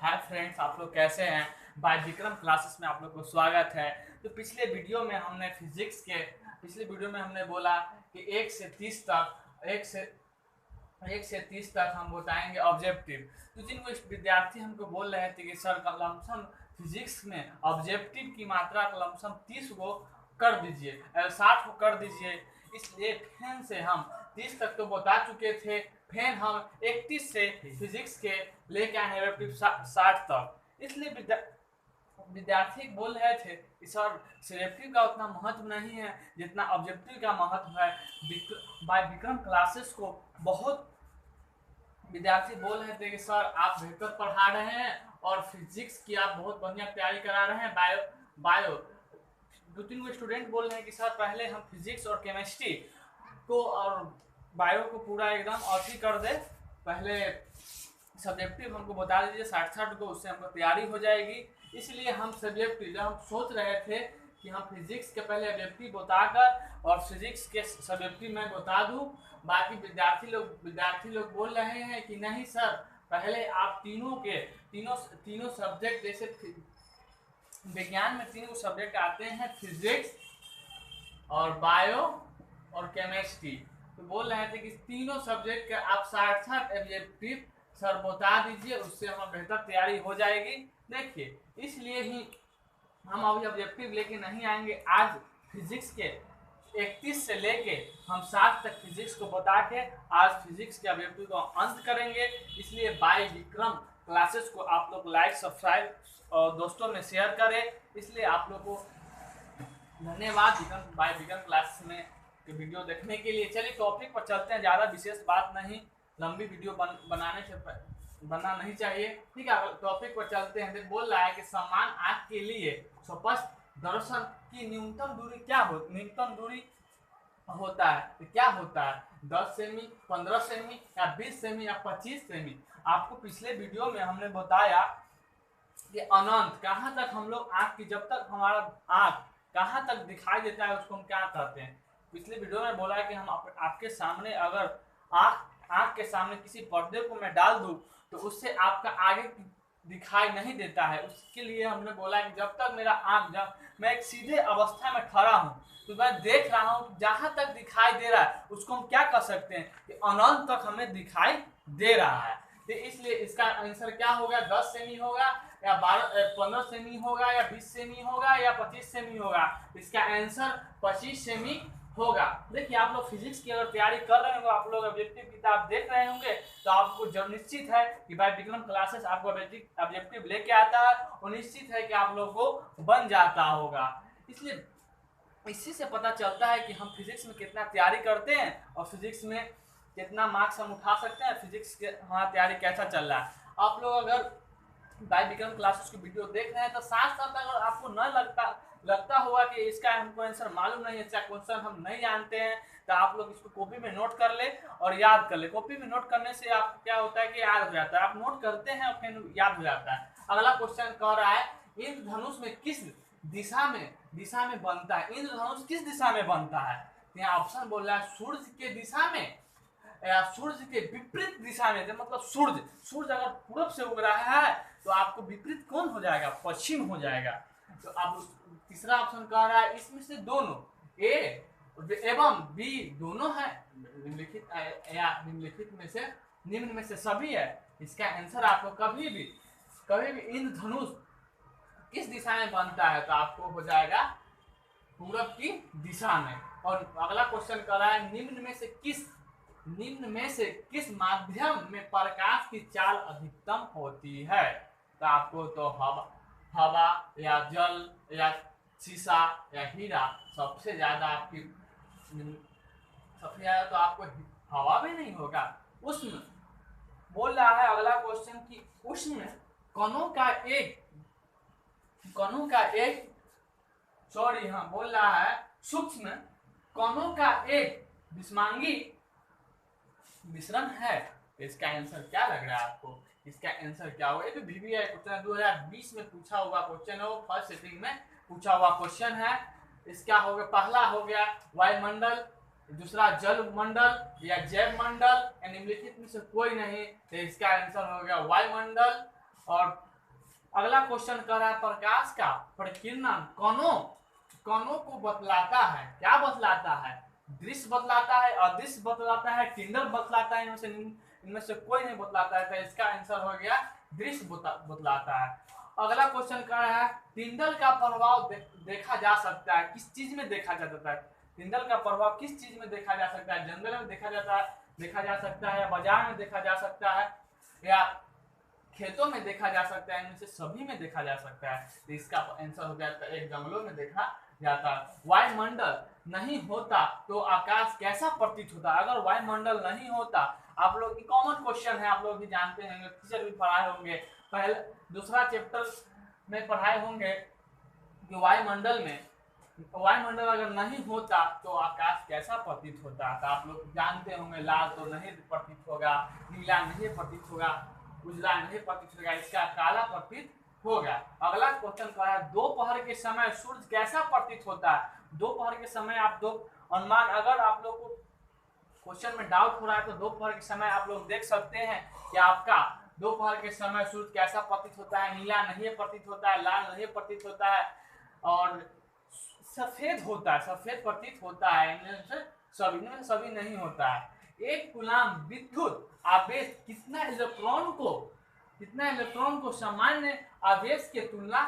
Hi friends, आप लोग कैसे हैं। बाय विक्रम क्लासेस में आप लोग को स्वागत है। तो पिछले वीडियो में हमने बोला कि 1 से 30 तक 1 से 30 तक हम बताएंगे ऑब्जेक्टिव। तो जिन विद्यार्थी हमको बोल रहे थे कि सर लमसम फिजिक्स में ऑब्जेक्टिव की मात्रा लमसम 30 को कर दीजिए, 60 को कर दीजिए, इसलिए फिर से हम 30 तक तो बता चुके थे। फिर हम 31 से फिजिक्स के लेके आए हैं 60 तक। इसलिए विद्यार्थी बोल रहे थे कि सर सिलेक्टिव का उतना महत्व नहीं है जितना ऑब्जेक्टिव का महत्व है। बाय विक्रम क्लासेस को बहुत विद्यार्थी बोल रहे थे कि सर आप बेहतर पढ़ा रहे हैं और फिजिक्स की आप बहुत बढ़िया तैयारी करा रहे हैं। बायो 2-3 स्टूडेंट बोल रहे हैं कि सर पहले हम फिजिक्स और केमिस्ट्री को और बायो को पूरा एकदम ऑथी कर दे, पहले सब्जेक्टिव हमको बता दीजिए 60 को, उससे हमको तैयारी हो जाएगी। इसलिए हम सब्जेक्टिव जब हम सोच रहे थे कि हम फिजिक्स के पहले ऑब्जेक्टिव बताकर और फिजिक्स के सब्जेक्टिव मैं बता दूं, बाकी विद्यार्थी लोग बोल रहे हैं कि नहीं सर पहले आप तीनों सब्जेक्ट, जैसे विज्ञान में 3 सब्जेक्ट आते हैं, फिजिक्स और बायो और केमिस्ट्री। तो बोल रहे थे कि तीनों सब्जेक्ट के आप 60 ऑब्जेक्टिव सर बता दीजिए, उससे हमें बेहतर तैयारी हो जाएगी। देखिए इसलिए ही हम अभी ऑब्जेक्टिव लेके नहीं आएंगे। आज फिजिक्स के 31 से लेके हम 60 तक फिजिक्स को बता के आज फिजिक्स के ऑब्जेक्टिव को अंत करेंगे। इसलिए बाय विक्रम क्लासेस को आप लोग लाइक, सब्सक्राइब और दोस्तों में शेयर करें। इसलिए आप लोग को धन्यवाद बाय विक्रम क्लासेस में वीडियो देखने के लिए। चलिए टॉपिक पर चलते हैं, ज़्यादा विशेष बात नहीं, लंबी वीडियो बनना नहीं चाहिए, ठीक है। टॉपिक पर चलते हैं। बोल रहा है कि समान आंख के लिए स्पष्ट दर्शन की न्यूनतम दूरी न्यूनतम दूरी होता है। तो क्या होता है? 10 सेमी, 15 सेमी या 20 सेमी या 25 सेमी। आपको पिछले वीडियो में हमने बताया कि अनंत कहाँ तक हम लोग आंख की, जब तक हमारा आंख कहाँ तक दिखाई देता है उसको हम क्या कहते हैं। पिछले वीडियो में बोला है कि हम आपके सामने अगर आंख के सामने किसी पर्दे को मैं डाल दूं तो उससे आपका आगे दिखाई नहीं देता है। उसके लिए हमने बोला कि जब तक मेरा आंख, जब मैं एक सीधे अवस्था में खड़ा हूं तो मैं देख रहा हूं जहां तक दिखाई दे रहा है उसको हम क्या कर सकते हैं कि अनंत तक हमें दिखाई दे रहा है। तो इसलिए इसका आंसर क्या होगा? 10 सेमी होगा या 15 सेमी होगा या 20 सेमी होगा या 25 सेमी होगा। इसका आंसर 25 सेमी होगा। देखिए आप लोग फिजिक्स की अगर तैयारी कर रहे होंगे, आप लोग ऑब्जेक्टिव किताब देख रहे होंगे, तो आपको जब निश्चित है कि बाय विक्रम क्लासेस आपको ऑब्जेक्टिव लेके आता है और निश्चित है कि आप लोग को बन जाता होगा। इसलिए इसी से पता चलता है कि हम फिजिक्स में कितना तैयारी करते हैं और फिजिक्स में कितना मार्क्स हम उठा सकते हैं, फिजिक्स के हमारा तैयारी कैसा चल रहा है। आप लोग अगर बाय विक्रम क्लासेस की वीडियो देख रहे हैं तो साथ साथ अगर आपको न लगता होगा कि इसका हमको आंसर मालूम नहीं है, इसका क्वेश्चन हम नहीं जानते हैं, तो आप लोग इसको कॉपी में नोट कर ले और याद कर ले। कॉपी में नोट करने से आपको क्या होता है कि याद हो जाता है, आप नोट करते हैं और फिर याद हो जाता है। अगला क्वेश्चन कह रहा है इंद्रधनुष में किस दिशा में बनता है? इंद्रधनुष किस दिशा में बनता है? यहाँ ऑप्शन बोल रहा है सूर्य के दिशा में या सूर्य के विपरीत दिशा में। मतलब सूर्य अगर पूरब से उग रहा है तो आपको विपरीत कौन हो जाएगा? पश्चिम हो जाएगा। तो अब तीसरा ऑप्शन कह रहा है इसमें से दोनों ए एवं बी दोनों है, निम्न में से सभी है। इसका आंसर आपको कभी भी इंद्रधनुष किस दिशा में बनता है तो आपको हो जाएगा पूरब की दिशा में। और अगला क्वेश्चन कर रहा है निम्न में से किस माध्यम में प्रकाश की चाल अधिकतम होती है? तो आपको तो हवा या जल या शीशा या हीरा सबसे ज्यादा तो आपको हवा में नहीं होगा, उष्ण बोल रहा है। अगला क्वेश्चन की उष्ण कणों का एक सॉरी हाँ बोल रहा है सूक्ष्म कणों का एक विषमांगी मिश्रण है। इसका आंसर क्या लग रहा है आपको? इसका आंसर क्या होगा? ये तो VVI क्वेश्चन 2020 में पूछा हुआ क्वेश्चन है, वो फर्स्ट सेटिंग में पूछा हुआ क्वेश्चन है। इसका हो गया, पहला हो गया वायुमंडल, दूसरा जल मंडल या जैव मंडल, निम्नलिखित में से कोई नहीं, तो इसका आंसर हो गया वायुमंडल। और अगला क्वेश्चन कर रहा है प्रकाश का प्रकीर्णन कणों कणों को बतलाता है, क्या बतलाता है? दृश्य बतलाता है, अदृश्य बतलाता है, टिंडल बतलाता है, इनमें से कोई नहीं बतलाता है, तो इसका आंसर हो गया दृश्य बतलाता है। अगला क्वेश्चन कर रहा है टिंडल का प्रभाव देखा जा सकता है, किस चीज में देखा जा सकता है? टिंडल का प्रभाव किस चीज में देखा जा सकता है? जंगल में देखा जा सकता है, या बाजार में देखा जा सकता है, या खेतों में देखा जा सकता है, इनमें से सभी में देखा जा सकता है। तो इसका आंसर हो जाता है एक जंगलों में देखा जाता है। वायुमंडल नहीं होता तो आकाश कैसा प्रतीत होता? अगर वायुमंडल नहीं होता, आप लोग की कॉमन क्वेश्चन है, आप लोग भी जानते होंगे, टीचर भी पढ़ाए होंगे, पहले दूसरा चैप्टर में पढ़ाए होंगे कि वायुमंडल अगर नहीं होता तो आकाश कैसा प्रतीत होता? तो आप लोग जानते होंगे, लाल तो नहीं प्रतीत होगा, नीला नहीं प्रतीत होगा, उजला नहीं प्रतीत होगा, इसका काला प्रतीत होगा। अगला क्वेश्चन क्या है दोपहर के समय सूर्य कैसा प्रतीत होता है? दोपहर के समय आप दो अनुमान, अगर आप लोग को क्वेश्चन में डाउट हो रहा है तो दोपहर के समय आप लोग देख सकते हैं कि आपका दोपहर के समय सूर्य कैसा प्रतीत होता है? नीला नहीं प्रतीत होता है, लाल नहीं प्रतीत होता है, और सफेद होता है, सफेद प्रतीत होता है। इनमें से सभी नहीं होता है। एक कूलाम विद्युत आवेश कितना इलेक्ट्रॉन को सामान्य आवेश के तुलना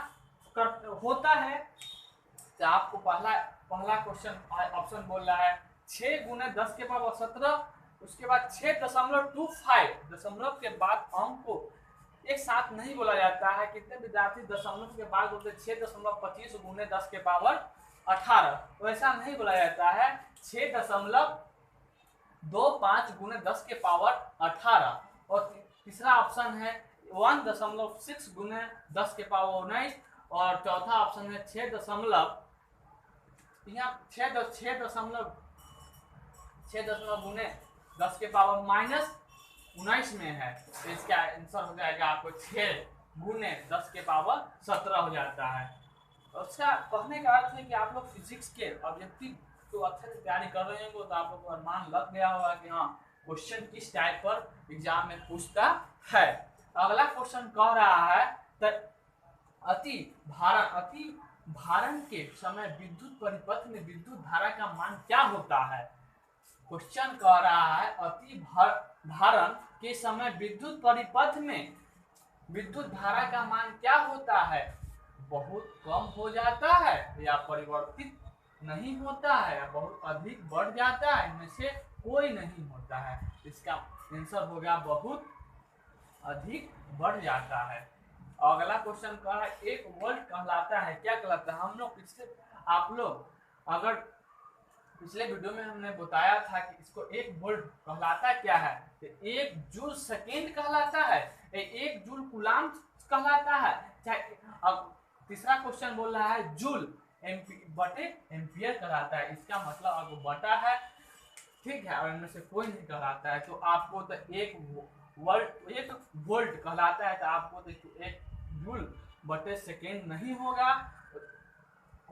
होता है? तो आपको पहला क्वेश्चन ऑप्शन बोल रहा है 6 गुने 10 के पावर 17, उसके बाद 6.25 दशमलव के बाद अंक को एक साथ नहीं बोला जाता है। कितने विद्यार्थी दशमलव के बाद बोलते 6.25 गुने 10 के पावर 18, वैसा नहीं बोला जाता है, 6.25 गुने 10 के पावर 18। और तीसरा ऑप्शन है 1.6 गुने 10 के पावर 19, और चौथा ऑप्शन है 6 गुने 10 के पावर -19 में है। तो इसका आंसर हो जाएगा आपको 6 गुने 10 के पावर 17 हो जाता है। उसका कहने का अर्थ है कि आप लोग फिजिक्स के ऑब्जेक्टिव तो अच्छे से तैयारी कर रहे होंगे, तो आप लोग को अनुमान लग गया होगा कि हाँ क्वेश्चन किस टाइप पर एग्जाम में पूछता है। अगला क्वेश्चन कह रहा है अति भारण के समय विद्युत परिपथ में विद्युत धारा का मान क्या होता है? क्वेश्चन कह रहा है अति भारण के समय विद्युत परिपथ में विद्युत धारा का मान क्या होता है? बहुत कम हो जाता है, या परिवर्तित नहीं होता है, या बहुत अधिक बढ़ जाता है, इनमें से कोई नहीं होता है। इसका आंसर होगा बहुत अधिक बढ़ जाता है। अगला क्वेश्चन का है 1 वोल्ट कहलाता है, क्या कहलाता है? आप लोग अगर पिछले वीडियो में हमने बताया था कि इसको 1 वोल्ट कहलाता क्या है, तो 1 जूल सेकेंड कहलाता है, 1 जूल कूलाम कहलाता है। चाहे अब तीसरा क्वेश्चन बोल रहा है जूल बटे एम्पियर कहलाता है, इसका मतलब आपको बटा है, ठीक है, और इनमें से कोई नहीं कहलाता है। तो आपको तो 1 वोल्ट कहलाता है, तो आपको तो 1 जूल बटे सेकेंड नहीं होगा,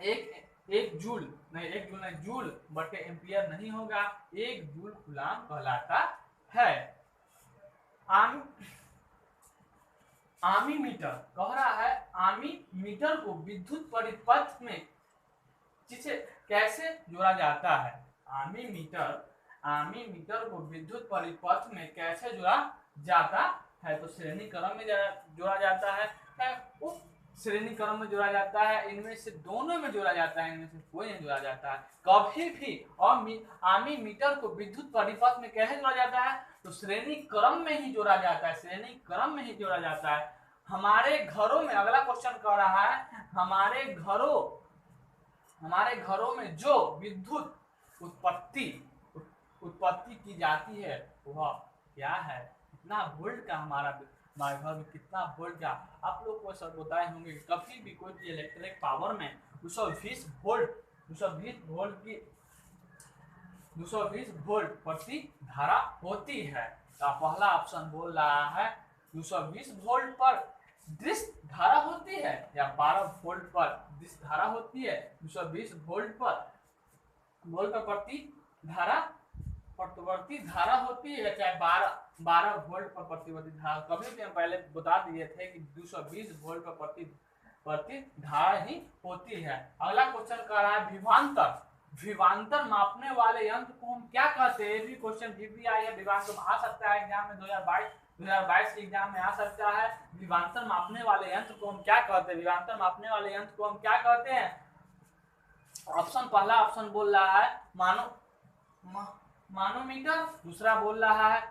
एक जूल बटे एम्पियर नहीं होगा, 1 जूल कूलाम कहलाता है। आमी मीटर कह रहा है आमी मीटर को विद्युत परिपथ में जिसे कैसे जोड़ा जाता है? आमी मीटर को विद्युत परिपथ में कैसे जोड़ा जाता है? तो श्रेणी क्रम में जोड़ा जाता है, उप श्रेणी क्रम में जोड़ा जाता है, इनमें से दोनों में जोड़ा जाता है, इनमें से कोई नहीं जोड़ा जाता है। कभी भी आमी मीटर को विद्युत परिपथ में कैसे जोड़ा जाता है? तो श्रेणी क्रम में ही जोड़ा जाता है, श्रेणी क्रम में ही जोड़ा जाता है। हमारे घरों में, अगला क्वेश्चन कह रहा है हमारे घरों में जो विद्युत उत्पत्ति की जाती है वह क्या है? कितना वोल्ट का हमारे घर में कितना वोल्ट का? आप लोग को सब बताए होंगे कि कभी भी कोई भी इलेक्ट्रिक पावर में 220 वोल्ट प्रति धारा होती है। तो पहला ऑप्शन बोल रहा है 220 वोल्ट पर दृश्य धारा होती है, या 12 वोल्ट पर दृश्य धारा होती है। 220 वोल्ट पर प्रति धारा प्रतिवर्ती धारा होती है, चाहे 12 वोल्ट पर प्रतिवर्ती धारा, कभी भी हम पहले बता दिए थे कि 220 वोल्ट पर प्रति धारा ही होती है। अगला क्वेश्चन कर रहा है विभवांतर। विभवांतर मापने वाले यंत्र को हम क्या कहते हैं? ये भी क्वेश्चन VPI है, विभवांतर आ सकता है एग्जाम में 2022 के एग्जाम में आ सकता है। विभवांतर मापने वाले यंत्र को हम क्या कहते हैं? विभवांतर मापने वाले यंत्र को हम क्या कहते हैं? ऑप्शन, पहला ऑप्शन बोल रहा है मानोमीटर, दूसरा बोल रहा है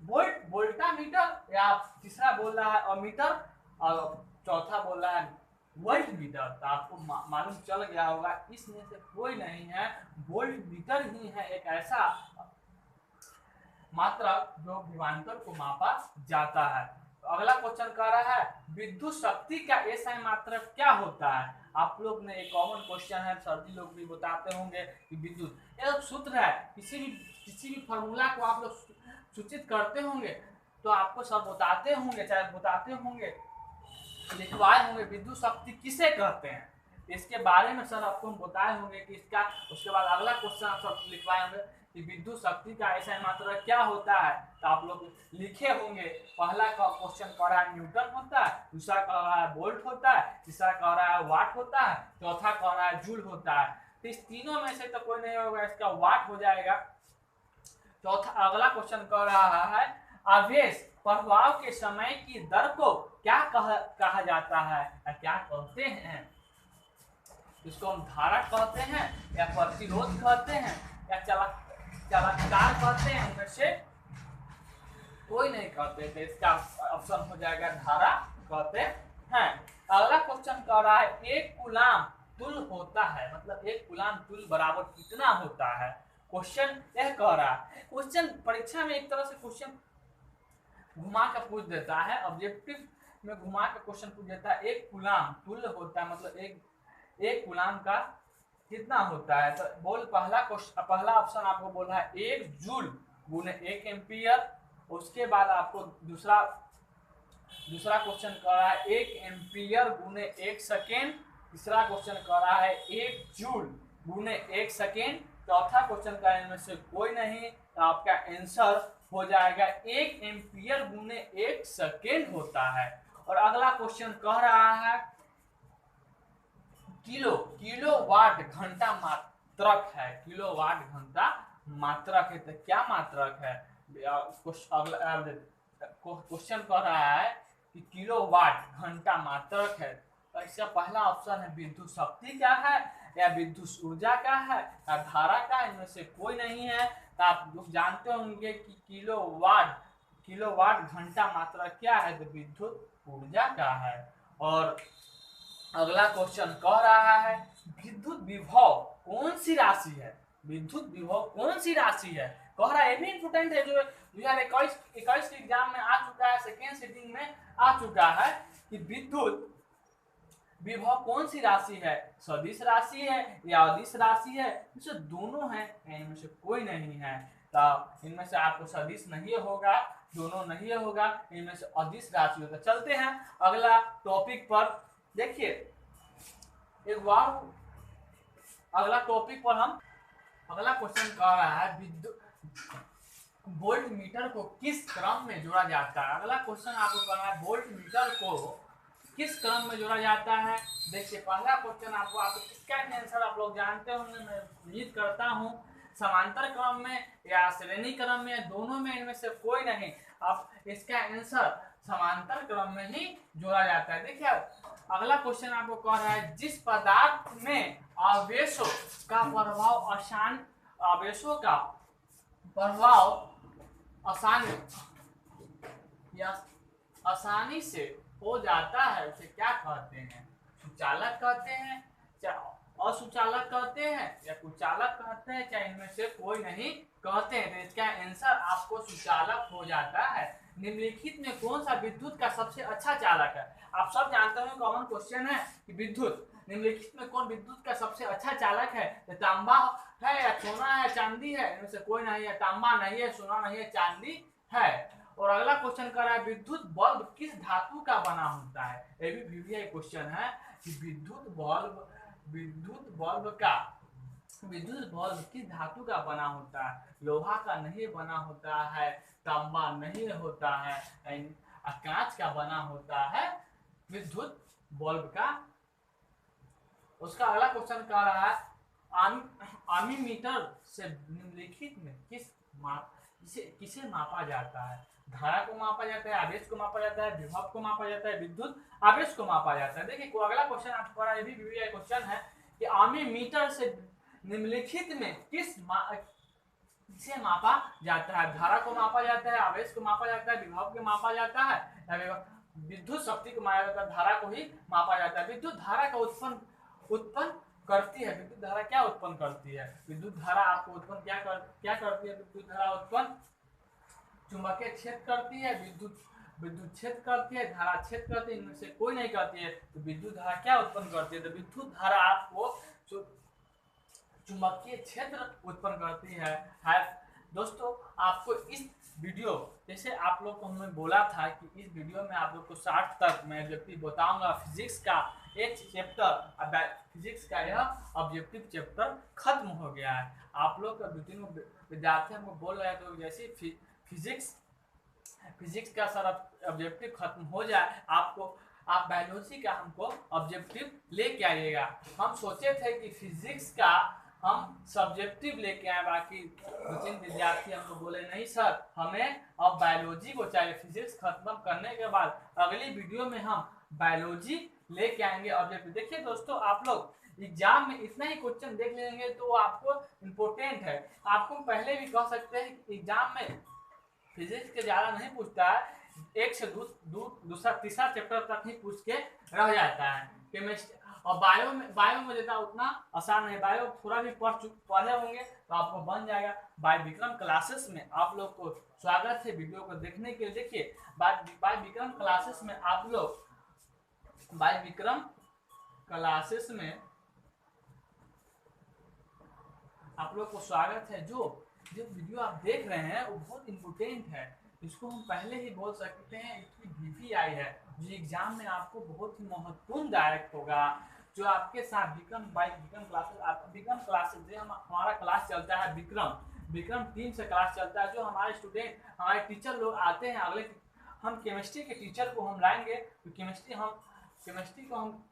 वोल्टामीटर, या तीसरा बोल रहा है अमीटर, और चौथा बोल रहा है वोल्ट मीटर। तो आपको मालूम चल गया होगा इसमें से कोई नहीं है, वोल्ट मीटर ही है एक ऐसा मात्रक जो विभवांतर को मापा जाता है। तो अगला क्वेश्चन कह रहा है विद्युत शक्ति का एसआई मात्रक क्या होता है? आप लोग ने एक कॉमन क्वेश्चन है, सर जी लोग भी बताते होंगे कि विद्युत एक सूत्र है, किसी भी फॉर्मूला को आप लोग सूचित करते होंगे तो आपको सब बताते होंगे, चाहे बताते होंगे, लिखवाए होंगे विद्युत शक्ति किसे कहते हैं, इसके बारे में सर आपको हम बताए होंगे कि इसका। उसके बाद अगला क्वेश्चन आप सब लिखवाए होंगे कि विद्युत शक्ति का ऐसा मात्रक क्या होता है, तो आप लोग लिखे होंगे। पहला का क्वेश्चन कह रहा है न्यूटन होता है, दूसरा कह रहा है वोल्ट होता है, तीसरा कह रहा है वाट होता है, चौथा कह रहा है जूल होता है। तो इस तीनों में से तो कोई नहीं होगा, इसका वाट हो जाएगा। चौथा अगला क्वेश्चन कह रहा है आवेश प्रवाह के समय की दर को क्या कहा जाता है या क्या कहते हैं? इसको हम धारा कहते हैं या प्रतिरोध कहते हैं या चालकता कहते हैं, उनमें से कोई नहीं कहते, तो इसका ऑप्शन हो जाएगा धारा कहते हैं। अगला क्वेश्चन कह रहा है एक कूलाम तुल होता है, मतलब एक कूलाम तुल बराबर कितना होता है? क्वेश्चन यह कह रहा है। क्वेश्चन परीक्षा में एक तरह से क्वेश्चन घुमा कर पूछ देता है, ऑब्जेक्टिव में घुमा कर क्वेश्चन पूछ देता है। एक कूलाम तुल होता है मतलब एक कूलाम का कितना होता है? तो बोल पहला ऑप्शन आपको बोला है 1 जूल गुने 1 एम्पियर। उसके बाद आपको दूसरा क्वेश्चन कह रहा है 1 एम्पियर गुने 1 सेकेंड। तीसरा क्वेश्चन कह रहा है 1 जूल गुने 1 सेकेंड। चौथा क्वेश्चन का इनमें से कोई नहीं, तो आपका आंसर हो जाएगा 1 एम्पियर गुने 1 सेकेंड होता है। और अगला क्वेश्चन कह रहा है किलोवाट घंटा मात्रक है, किलोवाट घंटा मात्रक है, तो क्या मात्रक है? अगला क्वेश्चन कह रहा है कि किलोवाट घंटा मात्रक है, तो इसका पहला ऑप्शन है विद्युत शक्ति क्या है या विद्युत ऊर्जा का है या धारा का, इनमें से कोई नहीं है। तो आप लोग जानते होंगे कि किलोवाट घंटा मात्रक क्या है, तो विद्युत ऊर्जा का है। और अगला क्वेश्चन कह रहा है विद्युत विभव कौन सी राशि है? विद्युत विभव कौन सी राशि है कह रहा है, ये भी इंपोर्टेंट है, जो 2021 के एग्जाम में आ चुका है, सेकेंड सिटिंग में आ चुका है कि विद्युत विभव कौन सी राशि है? सदिश राशि है या अदिश राशि है? इनसे दोनों है, इनमें से कोई नहीं है। तो इनमें से आपको सदिश नहीं होगा, दोनों नहीं होगा, इनमें से अदिश राशि होगा। चलते हैं अगला टॉपिक पर। देखिए एक बार अगला टॉपिक पर हम अगला क्वेश्चन कह रहा है विद्युत वोल्ट मीटर को किस क्रम में जोड़ा जाता है? अगला क्वेश्चन आपको करना है वोल्ट मीटर को किस क्रम में जोड़ा जाता है। देखिए पहला क्वेश्चन आपको इसका आंसर आप लोग जानते होंगे, मैं उम्मीद करता हूँ, समांतर क्रम में या श्रेणी क्रम में, दोनों में, इनमें से कोई नहीं। अब इसका आंसर समांतर क्रम में ही जोड़ा जाता है। देखिए अगला क्वेश्चन आपको कह रहा है जिस पदार्थ में आवेशों का प्रभाव आसानी से हो जाता है उसे क्या कहते हैं? सुचालक कहते हैं, चाहे असुचालक कहते हैं या कुचालक कहते हैं, चाहे इनमें से कोई नहीं कहते हैं। तो इसका आंसर आपको सुचालक हो जाता है। निम्नलिखित में कौन सा विद्युत का सबसे अच्छा चालक है? आप सब जानते हैं, कॉमन क्वेश्चन है कि विद्युत निम्नलिखित में कौन विद्युत का सबसे अच्छा चालक है? तो तांबा है या सोना है, चांदी है? इनमें से कोई नहीं है, तांबा नहीं है, सोना नहीं है, चांदी है। और अगला क्वेश्चन कर रहा है विद्युत बल्ब किस धातु का बना होता है? ये भी VPI क्वेश्चन है कि विद्युत बल्ब का विद्युत बल्ब किस धातु का बना होता है? लोहा का नहीं बना होता है, तांबा नहीं होता है, कांच का बना होता है विद्युत बल्ब का। उसका अगला क्वेश्चन कह रहा है एमीमीटर से निम्नलिखित में किसे मापा जाता है? धारा को मापा जाता है, आवेश को मापा जाता है, विभव को मापा जाता है, विद्युत आवेश को मापा जाता है। देखिए अगला क्वेश्चन आपका ये भी क्वेश्चन है कि एमीमीटर से निम्नलिखित में किसे मापा जाता है? धारा को मापा जाता है, आवेश को मापा जाता है, विभव को मापा जाता है, या विद्युत शक्ति को मापा जाता है? धारा को ही मापा जाता है। विद्युत धारा का उत्पन्न करती है। विद्युत धारा क्या उत्पन्न करती है? विद्युत धारा आपको उत्पन्न क्या करती है? विद्युत धारा उत्पन्न चुंबकीय क्षेत्र करती है, विद्युत क्षेत्र करती है, धारा क्षेत्र करती है। इनमें से कोई नहीं करती है। तो विद्युत धारा क्या उत्पन्न करती है? तो विद्युत धारा आपको चुंबकीय क्षेत्र उत्पन्न करती है। दोस्तों आपको इस वीडियो, जैसे आप लोग को हमने बोला था कि इस वीडियो में आप लोग को 60 तक मैं ऑब्जेक्टिव बताऊंगा। फिजिक्स का एक चैप्टर, फिजिक्स का यह ऑब्जेक्टिव चैप्टर खत्म हो गया है। आप लोग का 2-3 विद्यार्थी हमको बोल रहे हैं तो जैसे फिजिक्स का सर ऑब्जेक्टिव खत्म हो जाए आप बायोलॉजी का हमको ऑब्जेक्टिव लेके आइएगा। हम सोचे थे कि फिजिक्स का हम सब्जेक्टिव लेके आए, बाकी 2-3 विद्यार्थी हमको बोले नहीं सर हमें अब बायोलॉजी को चाहिए। फिजिक्स खत्म करने के बाद अगली वीडियो में हम बायोलॉजी लेके आएंगे ऑब्जेक्टिव। देखिए दोस्तों आप लोग एग्जाम में इतना ही क्वेश्चन देख लेंगे तो आपको इम्पोर्टेंट है। आपको पहले भी कह सकते हैं कि एग्जाम में फिजिक्स के ज़्यादा नहीं पूछता है, एक से दूसरा तीसरा चैप्टर तक ही पूछ के रह जाता है। केमिस्ट्री और बायो में देता उतना आसान नहीं। बायो थोड़ा भी पढ़े होंगे तो आपको बन जाएगा। बाय विक्रम क्लासेस में आप लोग को स्वागत है वीडियो को देखने के लिए। देखिए बाय विक्रम क्लासेस में आप लोग आप लोग को स्वागत है। जो वीडियो आप देख रहे हैं वो बहुत इम्पोर्टेंट है। इसको हम पहले ही बोल सकते हैं, इसकी VVI है जो एग्जाम में आपको बहुत ही महत्वपूर्ण दायक होगा। जो आपके साथ विक्रम क्लासेस जो हमारा क्लास चलता है, विक्रम टीम से क्लास चलता है। जो हमारे स्टूडेंट हमारे टीचर लोग आते हैं, अगले हम केमिस्ट्री के टीचर को हम लाएंगे तो केमिस्ट्री को हम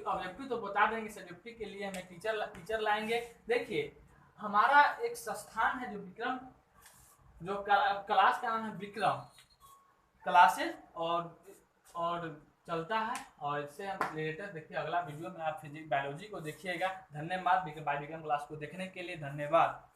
ऑब्जेक्टिव तो बता देंगे, सब्जेक्टिव के लिए हमें टीचर लाएंगे। देखिए हमारा एक संस्थान है जो क्लास का नाम है विक्रम क्लासेस और चलता है। और इससे हम रिलेटेड देखिए अगला वीडियो में आप फिजिक्स बायोलॉजी को देखिएगा। धन्यवाद। बाय विक्रम क्लास को देखने के लिए धन्यवाद।